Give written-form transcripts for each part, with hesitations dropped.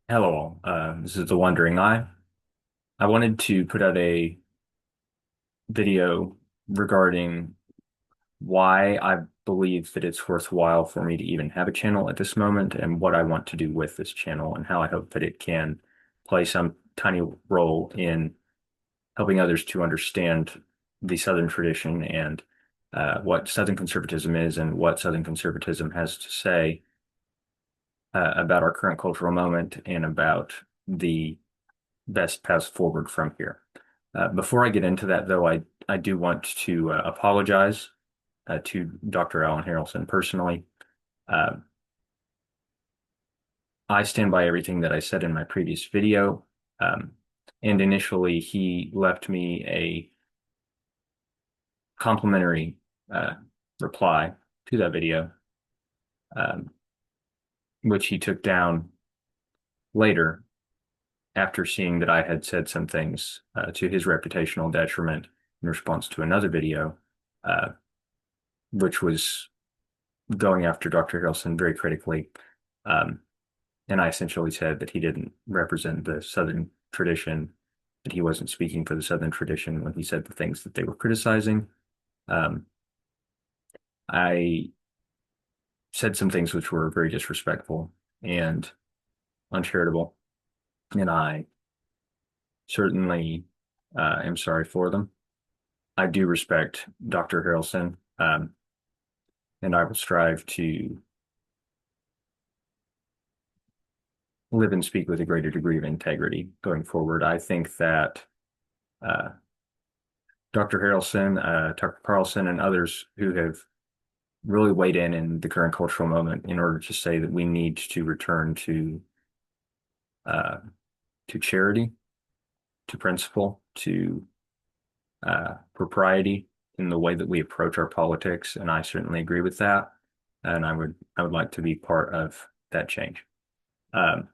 Hello all. This is The Wandering Eye. I wanted to put out a video regarding why I believe that it's worthwhile for me to even have a channel at this moment and what I want to do with this channel and how I hope that it can play some tiny role in helping others to understand the Southern tradition and what Southern conservatism is and what Southern conservatism has to say about our current cultural moment and about the best paths forward from here. Before I get into that, though, I do want to apologize to Dr. Alan Harrelson personally. Uh, I stand by everything that I said in my previous video. Um, and initially, he left me a complimentary uh, reply to that video, um, which he took down later after seeing that I had said some things to his reputational detriment in response to another video, uh, which was going after Dr. Harrelson very critically. Um, and I essentially said that he didn't represent the Southern tradition, that he wasn't speaking for the Southern tradition when he said the things that they were criticizing. Um, I said some things which were very disrespectful and uncharitable, and I certainly am sorry for them. I do respect Dr. Harrelson, and I will strive to live and speak with a greater degree of integrity going forward. I think that uh, Dr. Harrelson, Tucker Carlson, and others who have really weighed in the current cultural moment in order to say that we need to return uh, to charity, to principle, to propriety in the way that we approach our politics, and I certainly agree with that. And I would like to be part of that change. Um,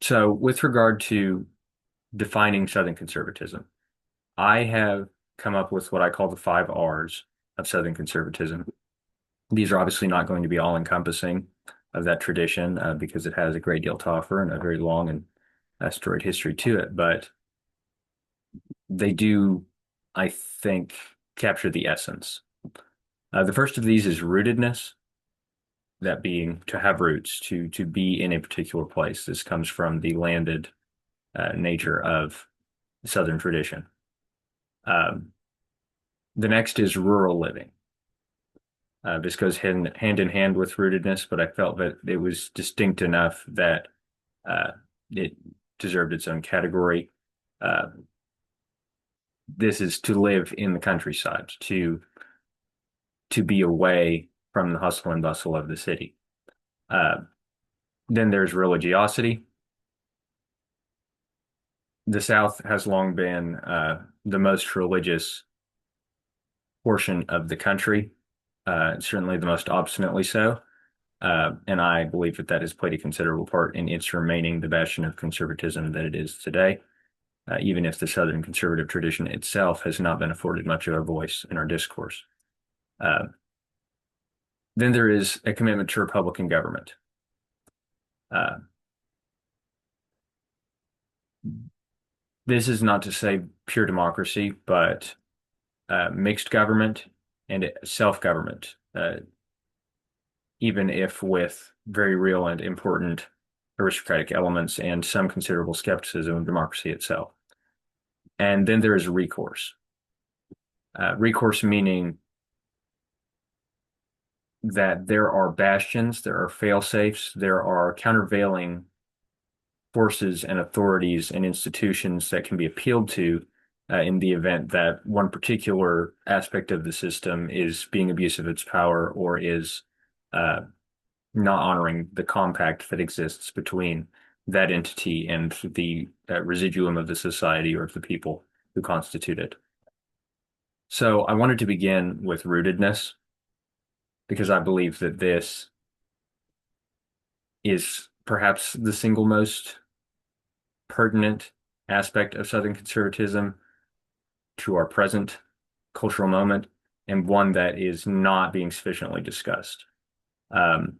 so, with regard to defining Southern conservatism, I have come up with what I call the five R's of Southern conservatism. These are obviously not going to be all encompassing of that tradition because it has a great deal to offer and a very long and storied history to it, but they do, I think, capture the essence. The first of these is rootedness, that being to have roots, to be in a particular place. This comes from the landed nature of Southern tradition. Um, the next is rural living. This goes hand in hand with rootedness, but I felt that it was distinct enough that uh, it deserved its own category. Uh, this is to live in the countryside, to be away from the hustle and bustle of the city. Uh, then there's religiosity. The South has long been the most religious portion of the country, certainly the most obstinately so. And I believe that that has played a considerable part in its remaining the bastion of conservatism that it is today, even if the Southern conservative tradition itself has not been afforded much of a voice in our discourse. Uh, then there is a commitment to Republican government. Uh, this is not to say pure democracy, but mixed government and self-government, even if with very real and important aristocratic elements and some considerable skepticism of democracy itself. And then there is recourse. Recourse meaning that there are bastions, there are fail-safes, there are countervailing forces and authorities and institutions that can be appealed to in the event that one particular aspect of the system is being abusive of its power or is uh, not honoring the compact that exists between that entity and the residuum of the society or of the people who constitute it. So I wanted to begin with rootedness because I believe that this is perhaps the single most pertinent aspect of Southern conservatism to our present cultural moment and one that is not being sufficiently discussed. Um,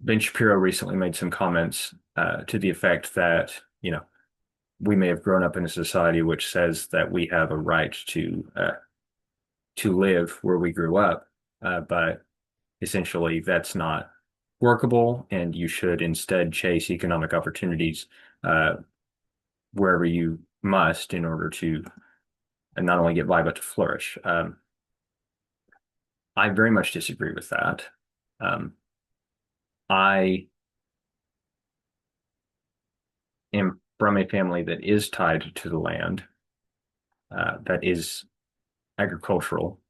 Ben Shapiro recently made some comments to the effect that, we may have grown up in a society which says that we have a right to live where we grew up, but essentially that's not workable, and you should instead chase economic opportunities uh, wherever you must in order to not only get by but to flourish. I very much disagree with that. Um, I am from a family that is tied to the land, that is agricultural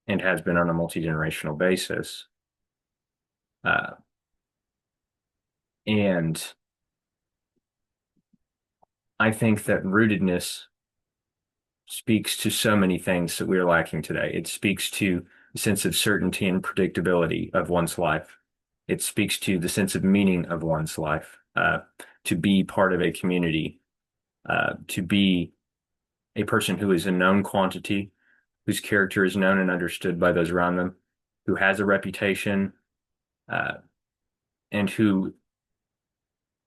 and has been on a multi-generational basis. Uh, and I think that rootedness speaks to so many things that we are lacking today. It speaks to the sense of certainty and predictability of one's life. It speaks to the sense of meaning of one's life, to be part of a community, to be a person who is a known quantity, whose character is known and understood by those around them, who has a reputation, uh, and who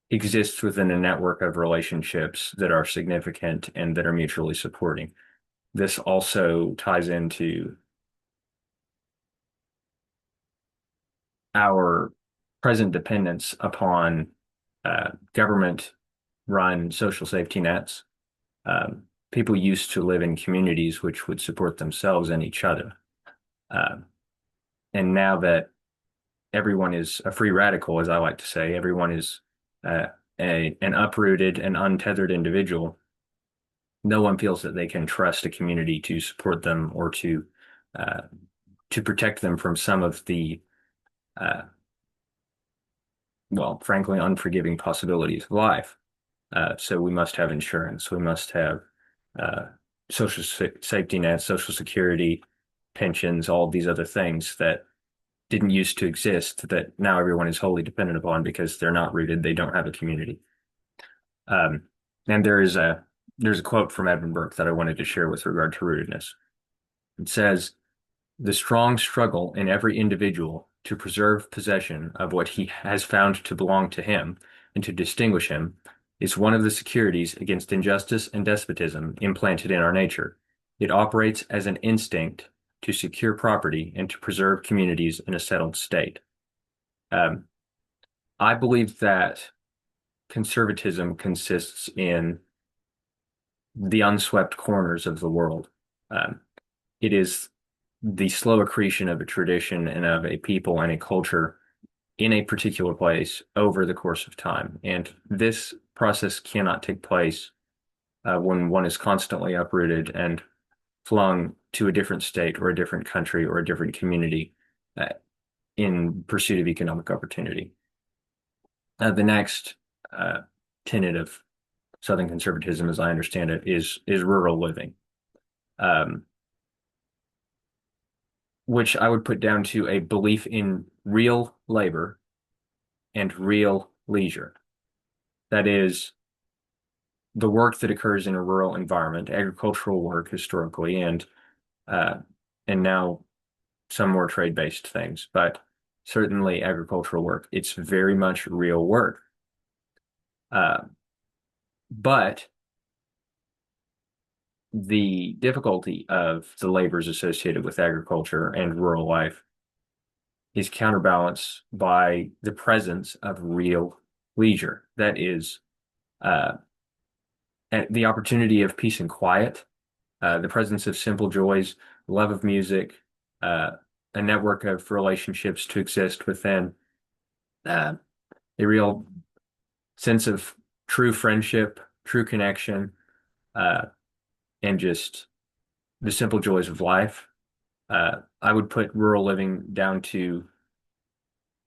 exists within a network of relationships that are significant and that are mutually supporting. This also ties into our present dependence upon government-run social safety nets. People used to live in communities which would support themselves and each other. Uh, and now that everyone is a free radical, as I like to say, everyone is uh, an uprooted and untethered individual, no one feels that they can trust a community to support them or uh, to protect them from some of the uh, well, frankly, unforgiving possibilities of life. So we must have insurance. We must have uh, social safety nets, social security, pensions, all of these other things that didn't used to exist that now everyone is wholly dependent upon because they're not rooted. They don't have a community. Um, and there's a quote from Edmund Burke that I wanted to share with regard to rootedness. It says, "The strong struggle in every individual to preserve possession of what he has found to belong to him and to distinguish him is one of the securities against injustice and despotism implanted in our nature. It operates as an instinct to secure property and to preserve communities in a settled state." Um, I believe that conservatism consists in the unswept corners of the world. Um, it is the slow accretion of a tradition and of a people and a culture in a particular place over the course of time. And this process cannot take place when one is constantly uprooted and flung to a different state or a different country or a different community uh, in pursuit of economic opportunity. The next tenet of Southern conservatism, as I understand it, is rural living, um, which I would put down to a belief in real labor and real leisure. That is, the work that occurs in a rural environment, agricultural work historically, uh, and now some more trade-based things, but certainly agricultural work. It's very much real work. Uh, but the difficulty of the labors associated with agriculture and rural life is counterbalanced by the presence of real leisure. That is, uh, the opportunity of peace and quiet, the presence of simple joys, love of music, uh, a network of relationships to exist within, uh, a real sense of true friendship, true connection, uh, and just the simple joys of life. I would put rural living down to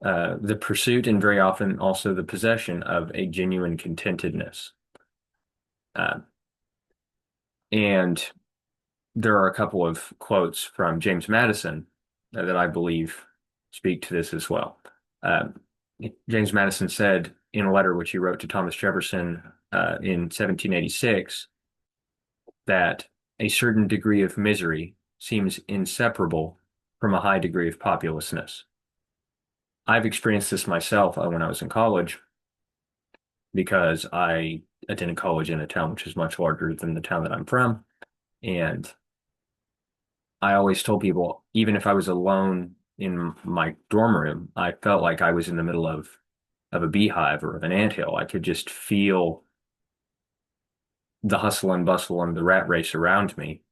the pursuit and very often also the possession of a genuine contentedness. Uh, and there are a couple of quotes from James Madison that I believe speak to this as well. Um, James Madison said in a letter which he wrote to Thomas Jefferson in 1786 that a certain degree of misery seems inseparable from a high degree of populousness. I've experienced this myself when I was in college because I attended college in a town which is much larger than the town that I'm from. And I always told people, even if I was alone in my dorm room, I felt like I was in the middle of a beehive or of an anthill. I could just feel the hustle and bustle and the rat race around me,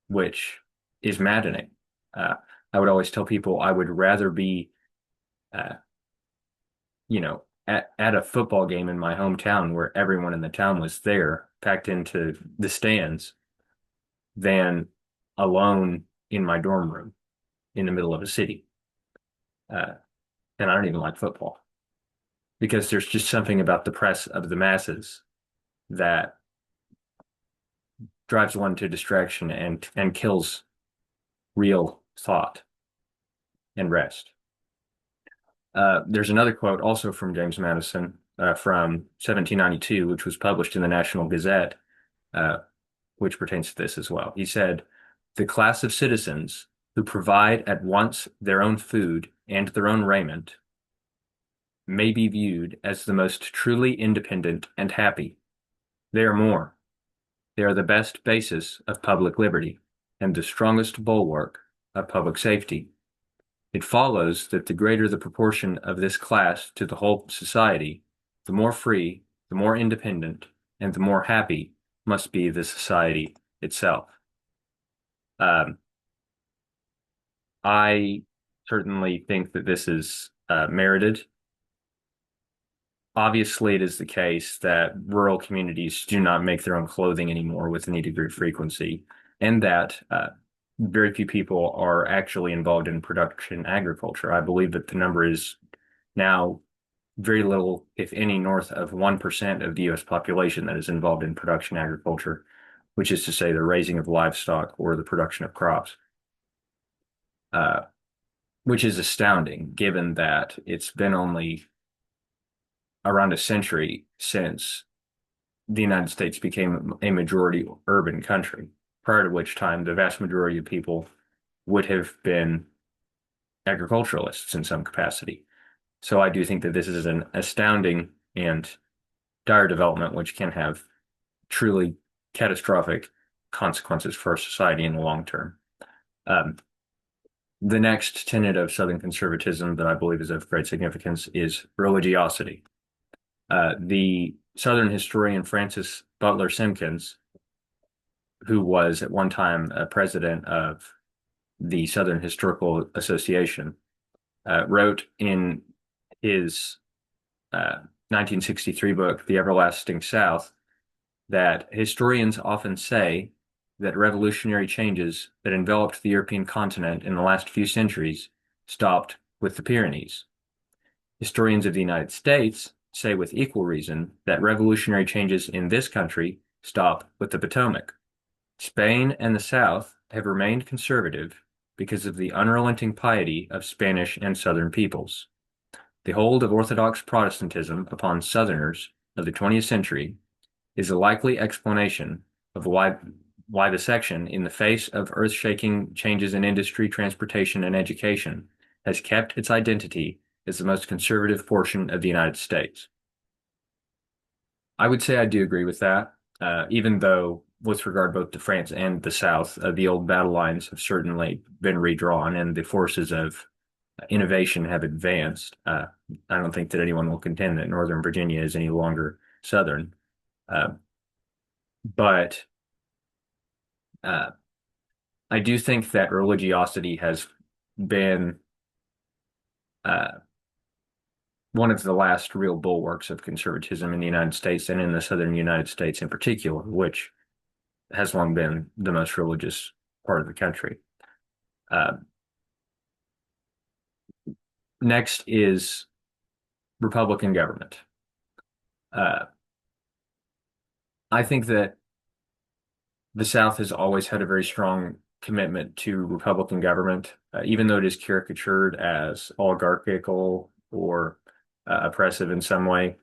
which is maddening. Uh, I would always tell people I would rather be, uh, at a football game in my hometown where everyone in the town was there, packed into the stands, than alone in my dorm room in the middle of a city. Uh, and I don't even like football because there's just something about the press of the masses that drives one to distraction and kills real thought and rest. There's another quote also from James Madison from 1792, which was published in the National Gazette, uh, which pertains to this as well. He said, "The class of citizens who provide at once their own food and their own raiment may be viewed as the most truly independent and happy. They are more. They are the best basis of public liberty and the strongest bulwark of public safety. It follows that the greater the proportion of this class to the whole society, the more free, the more independent, and the more happy must be the society itself." Um, I certainly think that this is merited. Obviously, it is the case that rural communities do not make their own clothing anymore with any degree of frequency, and that very few people are actually involved in production agriculture. I believe that the number is now very little, if any, north of 1% of the US population that is involved in production agriculture, which is to say the raising of livestock or the production of crops, uh, which is astounding given that it's been only around a century since the United States became a majority urban country, prior to which time the vast majority of people would have been agriculturalists in some capacity. So I do think that this is an astounding and dire development which can have truly catastrophic consequences for our society in the long term. Um, the next tenet of Southern conservatism that I believe is of great significance is religiosity. The Southern historian Francis Butler Simkins, who was at one time a president of the Southern Historical Association, wrote in his 1963 book, The Everlasting South, that historians often say that revolutionary changes that enveloped the European continent in the last few centuries stopped with the Pyrenees. Historians of the United States say with equal reason that revolutionary changes in this country stop with the Potomac. Spain and the South have remained conservative because of the unrelenting piety of Spanish and Southern peoples. The hold of Orthodox Protestantism upon Southerners of the 20th century is a likely explanation of why the section, in the face of earth-shaking changes in industry, transportation, and education, has kept its identity as the most conservative portion of the United States. I would say I do agree with that, even though with regard both to France and the South, the old battle lines have certainly been redrawn and the forces of innovation have advanced. I don't think that anyone will contend that Northern Virginia is any longer Southern. Uh, but uh, I do think that religiosity has been uh, one of the last real bulwarks of conservatism in the United States and in the Southern United States in particular, which has long been the most religious part of the country. Uh, Next is Republican government. Uh, I think that the South has always had a very strong commitment to Republican government, even though it is caricatured as oligarchical or oppressive in some way.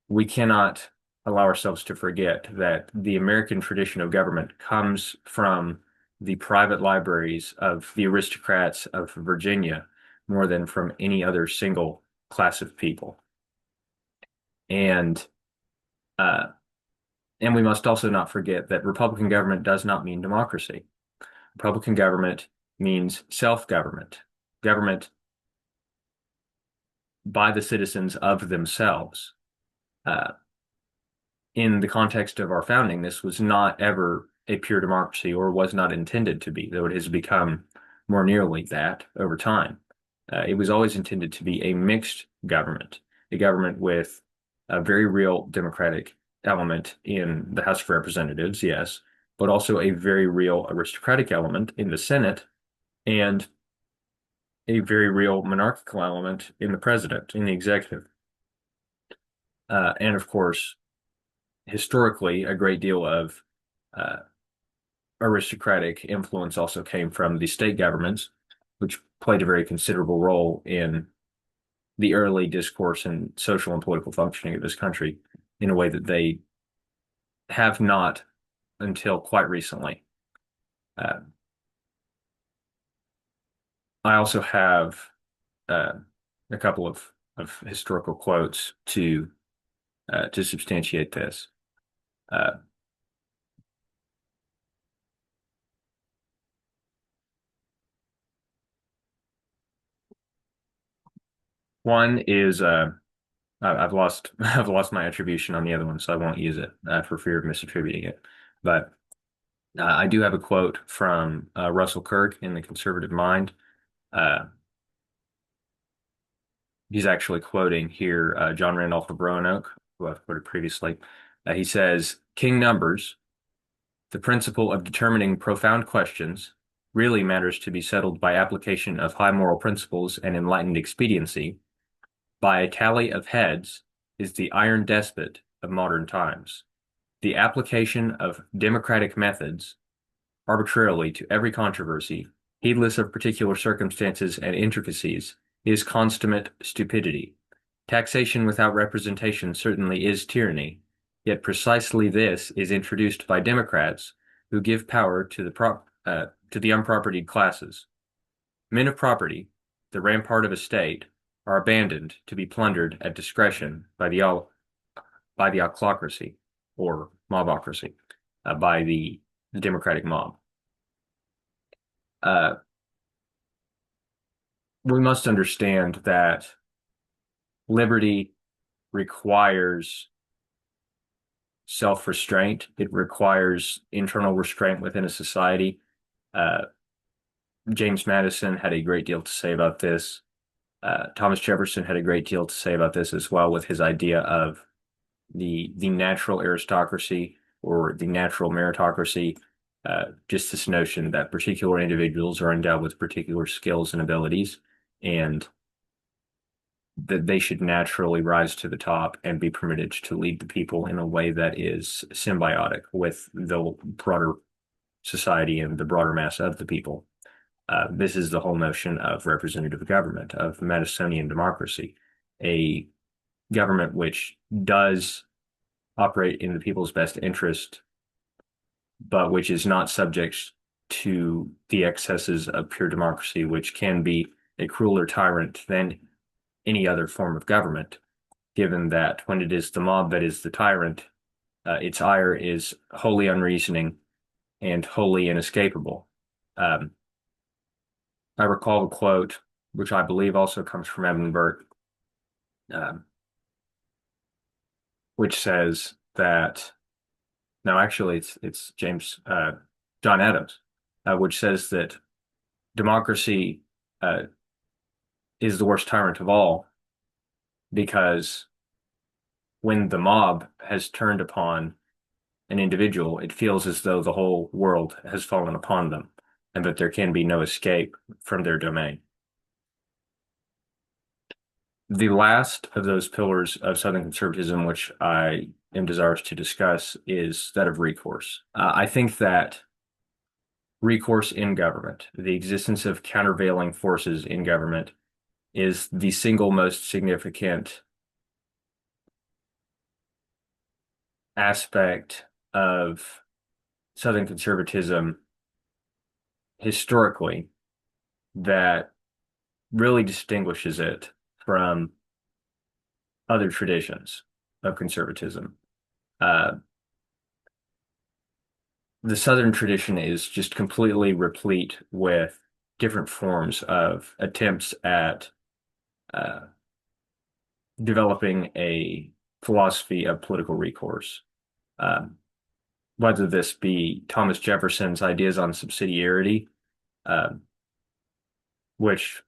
We cannot allow ourselves to forget that the American tradition of government comes from the private libraries of the aristocrats of Virginia more than from any other single class of people. And uh, and we must also not forget that Republican government does not mean democracy. Republican government means self-government, government by the citizens of themselves. Uh, in the context of our founding, this was not ever a pure democracy or was not intended to be, though it has become more nearly that over time. It was always intended to be a mixed government, a government with a very real democratic element in the House of Representatives, yes, but also a very real aristocratic element in the Senate and a very real monarchical element in the president, in the executive. And of course, historically, a great deal of uh, aristocratic influence also came from the state governments, which played a very considerable role in the early discourse and social and political functioning of this country in a way that they have not until quite recently. Uh, I also have uh, a couple of historical quotes to substantiate this. Uh, One is I've lost I've lost my attribution on the other one, so I won't use it for fear of misattributing it. But I do have a quote from Russell Kirk in The Conservative Mind. Uh, he's actually quoting here John Randolph of Roanoke, who I've quoted previously. He says, "King numbers, the principle of determining profound questions, really matters to be settled by application of high moral principles and enlightened expediency. By a tally of heads is the iron despot of modern times. The application of democratic methods arbitrarily to every controversy, heedless of particular circumstances and intricacies, is consummate stupidity. Taxation without representation certainly is tyranny, yet precisely this is introduced by Democrats who give power to the unpropertied classes. Men of property, the rampart of a state, are abandoned to be plundered at discretion by the ochlocracy or mobocracy, by the democratic mob. Uh, we must understand that liberty requires self-restraint. It requires internal restraint within a society. Uh, James Madison had a great deal to say about this. Thomas Jefferson had a great deal to say about this as well, with his idea of the natural aristocracy or the natural meritocracy. Just this notion that particular individuals are endowed with particular skills and abilities, and that they should naturally rise to the top and be permitted to lead the people in a way that is symbiotic with the broader society and the broader mass of the people. This is the whole notion of representative government, of Madisonian democracy, a government which does operate in the people's best interest, but which is not subject to the excesses of pure democracy, which can be a crueler tyrant than any other form of government, given that when it is the mob that is the tyrant, its ire is wholly unreasoning and wholly inescapable. Um, I recall a quote, which I believe also comes from Evan Burke, um, which says that, no, actually, it's John Adams, which says that democracy uh, is the worst tyrant of all because when the mob has turned upon an individual, it feels as though the whole world has fallen upon them and that there can be no escape from their domain. The last of those pillars of Southern conservatism, which I am desirous to discuss, is that of recourse. I think that recourse in government, the existence of countervailing forces in government, is the single most significant aspect of Southern conservatism historically that really distinguishes it from other traditions of conservatism. Uh, the Southern tradition is just completely replete with different forms of attempts at uh, developing a philosophy of political recourse. Um, whether this be Thomas Jefferson's ideas on subsidiarity, uh, which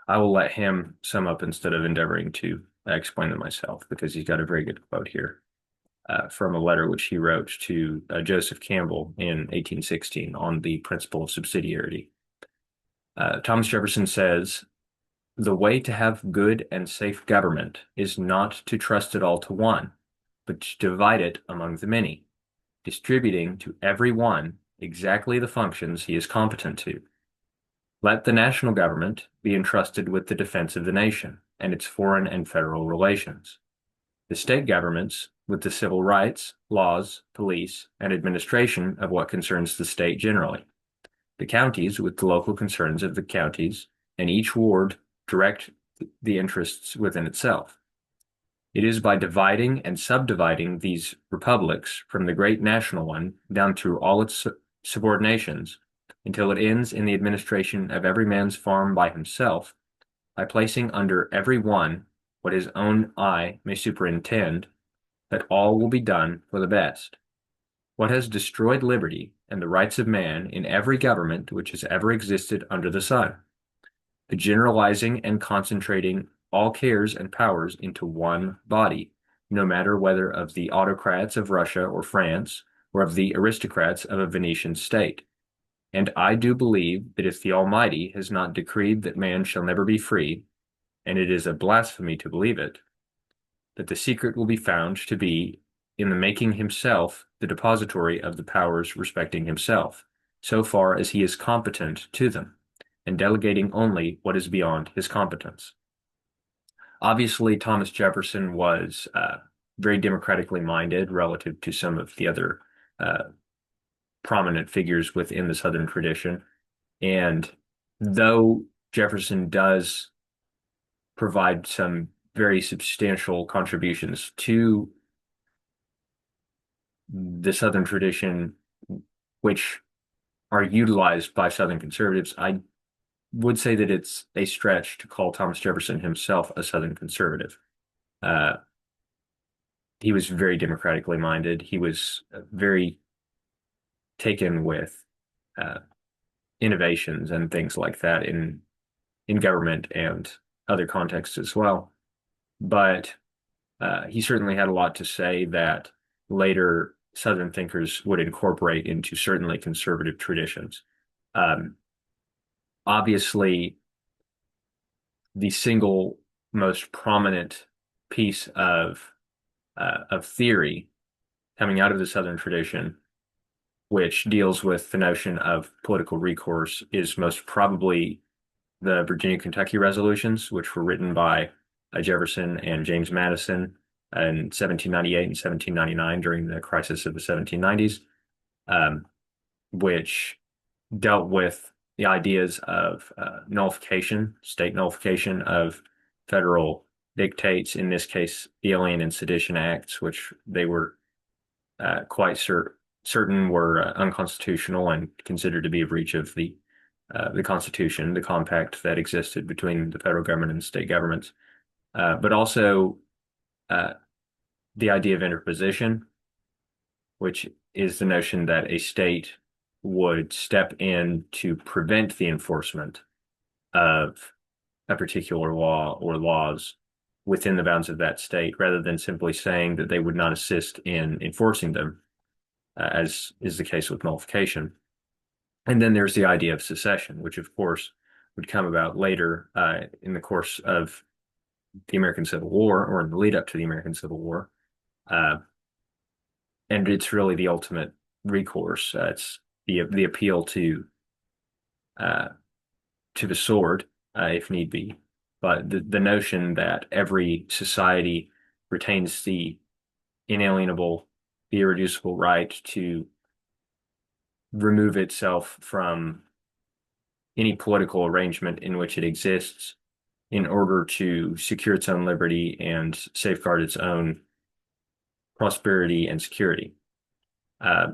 I will let him sum up instead of endeavoring to explain them myself, because he's got a very good quote here from a letter which he wrote to Joseph Campbell in 1816 on the principle of subsidiarity. Thomas Jefferson says, "The way to have good and safe government is not to trust it all to one, but to divide it among the many, distributing to every one exactly the functions he is competent to. Let the national government be entrusted with the defense of the nation and its foreign and federal relations. The state governments with the civil rights, laws, police, and administration of what concerns the state generally. The counties with the local concerns of the counties, and each ward direct the interests within itself. It is by dividing and subdividing these republics from the great national one down through all its subordinations until it ends in the administration of every man's farm by himself, by placing under every one what his own eye may superintend, that all will be done for the best. What has destroyed liberty and the rights of man in every government which has ever existed under the sun? The generalizing and concentrating all cares and powers into one body, no matter whether of the autocrats of Russia or France, or of the aristocrats of a Venetian state. And I do believe that if the Almighty has not decreed that man shall never be free, and it is a blasphemy to believe it, that the secret will be found to be in the making himself the depository of the powers respecting himself, so far as he is competent to them, and delegating only what is beyond his competence." Obviously, Thomas Jefferson was very democratically minded relative to some of the other uh, prominent figures within the Southern tradition. And though Jefferson does provide some very substantial contributions to the Southern tradition, which are utilized by Southern conservatives, I would say that it's a stretch to call Thomas Jefferson himself a Southern conservative. Uh, he was very democratically minded. He was very taken with uh, innovations and things like that in government and other contexts as well. But he certainly had a lot to say that later Southern thinkers would incorporate into certainly conservative traditions. Um, Obviously, the single most prominent piece of theory coming out of the Southern tradition, which deals with the notion of political recourse, is most probably the Virginia-Kentucky resolutions, which were written by Jefferson and James Madison in 1798 and 1799 during the crisis of the 1790s, um, which dealt with the ideas of nullification, state nullification of federal dictates, in this case, the Alien and Sedition Acts, which they were quite certain were unconstitutional and considered to be a breach of the Constitution, the compact that existed between the federal government and state governments, but also uh, the idea of interposition, which is the notion that a state would step in to prevent the enforcement of a particular law or laws within the bounds of that state, rather than simply saying that they would not assist in enforcing them, as is the case with nullification. And then there's the idea of secession, which of course would come about later in the course of the American Civil War, or in the lead up to the American Civil War. Uh, and it's really the ultimate recourse. It's the appeal uh, to the sword, if need be. But the notion that every society retains the inalienable, the irreducible right to remove itself from any political arrangement in which it exists, in order to secure its own liberty and safeguard its own prosperity and security. Uh,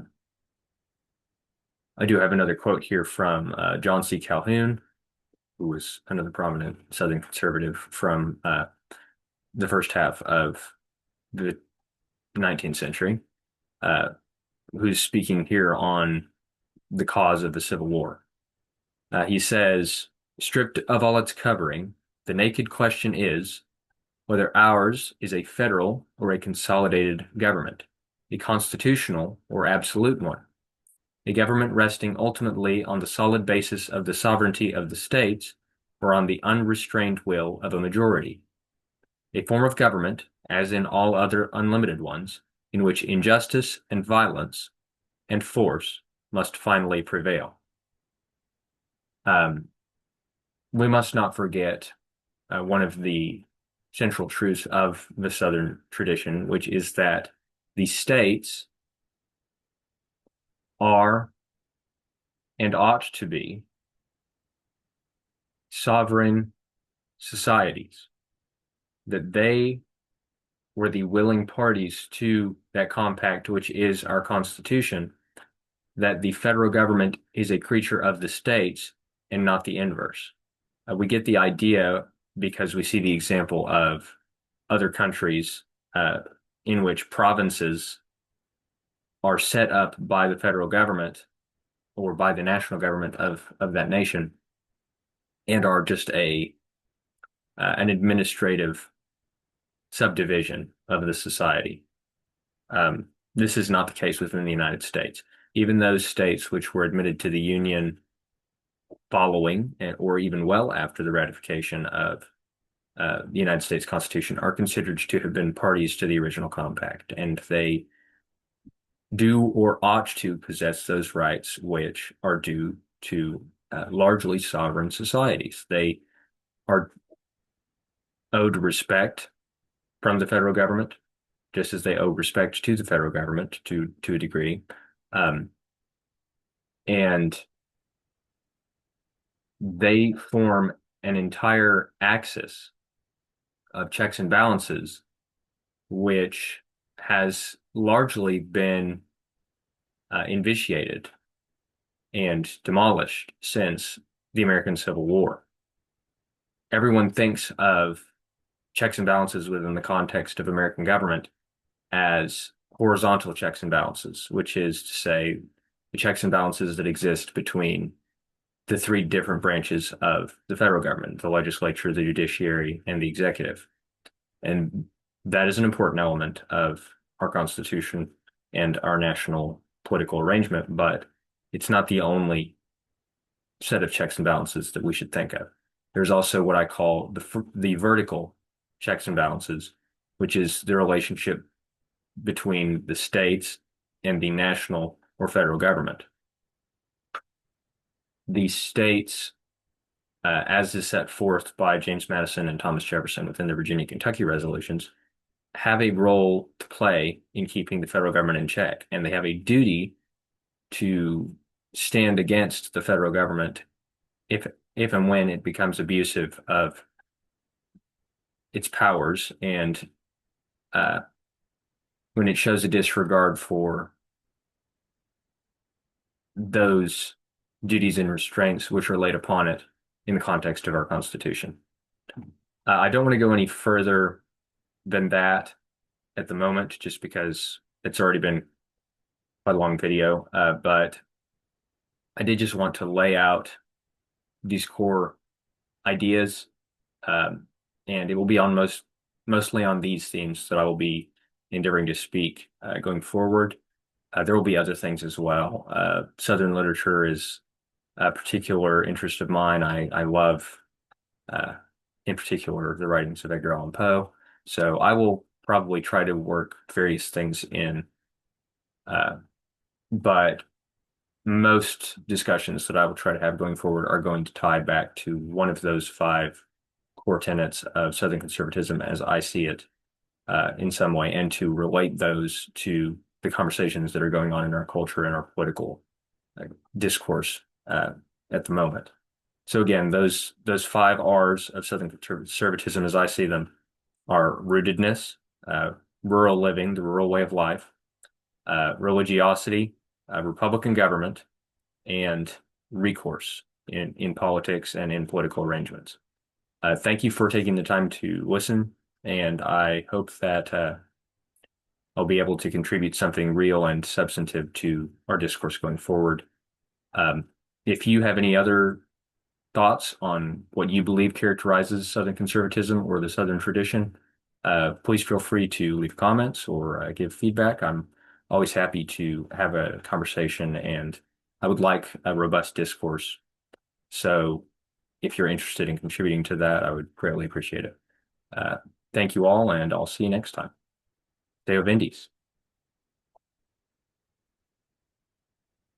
I do have another quote here from John C. Calhoun, who was another prominent Southern conservative from the first half of the 19th century, uh, who's speaking here on the cause of the Civil War. He says, stripped of all its covering, the naked question is whether ours is a federal or a consolidated government, a constitutional or absolute one, a government resting ultimately on the solid basis of the sovereignty of the states or on the unrestrained will of a majority, a form of government, as in all other unlimited ones, in which injustice and violence and force must finally prevail. We must not forget one of the central truths of the Southern tradition, which is that the states are and ought to be sovereign societies, that they were the willing parties to that compact, which is our Constitution, that the federal government is a creature of the states and not the inverse. We get the idea because we see the example of other countries in which provinces are set up by the federal government or by the national government of that nation and are just an administrative subdivision of the society. This is not the case within the United States. Even those states which were admitted to the Union following or even well after the ratification of the United States Constitution are considered to have been parties to the original compact, and they do or ought to possess those rights which are due to largely sovereign societies. They are owed respect from the federal government, just as they owe respect to the federal government to a degree. And they form an entire axis of checks and balances, which has largely been invitiated and demolished since the American Civil War. Everyone thinks of checks and balances within the context of American government as horizontal checks and balances, which is to say the checks and balances that exist between the three different branches of the federal government, the legislature, the judiciary, and the executive. And that is an important element of our Constitution and our national political arrangement, but it's not the only set of checks and balances that we should think of. There's also what I call the vertical checks and balances, which is the relationship between the states and the national or federal government. The states, as is set forth by James Madison and Thomas Jefferson within the Virginia-Kentucky resolutions, have a role to play in keeping the federal government in check, and they have a duty to stand against the federal government if and when it becomes abusive of its powers and when it shows a disregard for those duties and restraints which are laid upon it in the context of our Constitution. I don't want to go any further than that at the moment, just because it's already been quite a long video, but I did just want to lay out these core ideas, and it will be on mostly on these themes that I will be endeavoring to speak going forward. There will be other things as well. Southern literature is a particular interest of mine. I love, in particular, the writings of Edgar Allan Poe. So I will probably try to work various things in, but most discussions that I will try to have going forward are going to tie back to one of those five core tenets of Southern conservatism as I see it in some way, and to relate those to the conversations that are going on in our culture and our political discourse at the moment. So again, those five R's of Southern conservatism, as I see them, are rootedness, uh, rural living, the rural way of life, religiosity, Republican government, and recourse in politics and in political arrangements. Thank you for taking the time to listen, and I hope that I'll be able to contribute something real and substantive to our discourse going forward. Um, if you have any other thoughts on what you believe characterizes Southern conservatism or the Southern tradition, please feel free to leave comments or give feedback. I'm always happy to have a conversation, and I would like a robust discourse. So if you're interested in contributing to that, I would greatly appreciate it. Uh, Thank you all, and I'll see you next time. Deo Vindis.